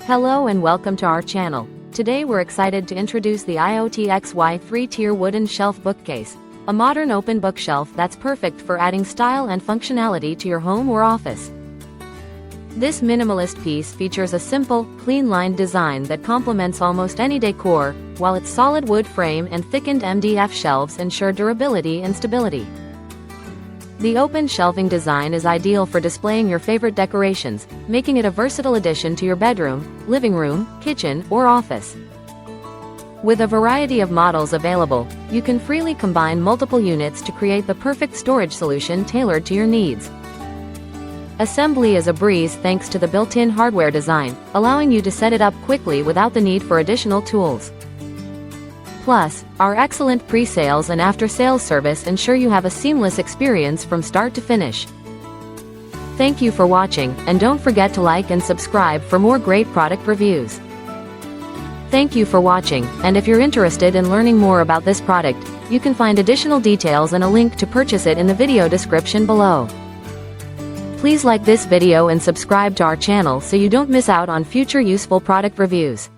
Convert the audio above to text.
Hello and welcome to our channel. Today we're excited to introduce the IOTXY 3-tier wooden shelf bookcase, a modern open bookshelf that's perfect for adding style and functionality to your home or office. This minimalist piece features a simple, clean-lined design that complements almost any decor, while its solid wood frame and thickened MDF shelves ensure durability and stability. The open shelving design is ideal for displaying your favorite decorations, making it a versatile addition to your bedroom, living room, kitchen, or office. With a variety of models available, you can freely combine multiple units to create the perfect storage solution tailored to your needs. Assembly is a breeze thanks to the built-in hardware design, allowing you to set it up quickly without the need for additional tools. Plus, our excellent pre-sales and after-sales service ensure you have a seamless experience from start to finish. Thank you for watching, and don't forget to like and subscribe for more great product reviews. Thank you for watching, and if you're interested in learning more about this product, you can find additional details and a link to purchase it in the video description below. Please like this video and subscribe to our channel so you don't miss out on future useful product reviews.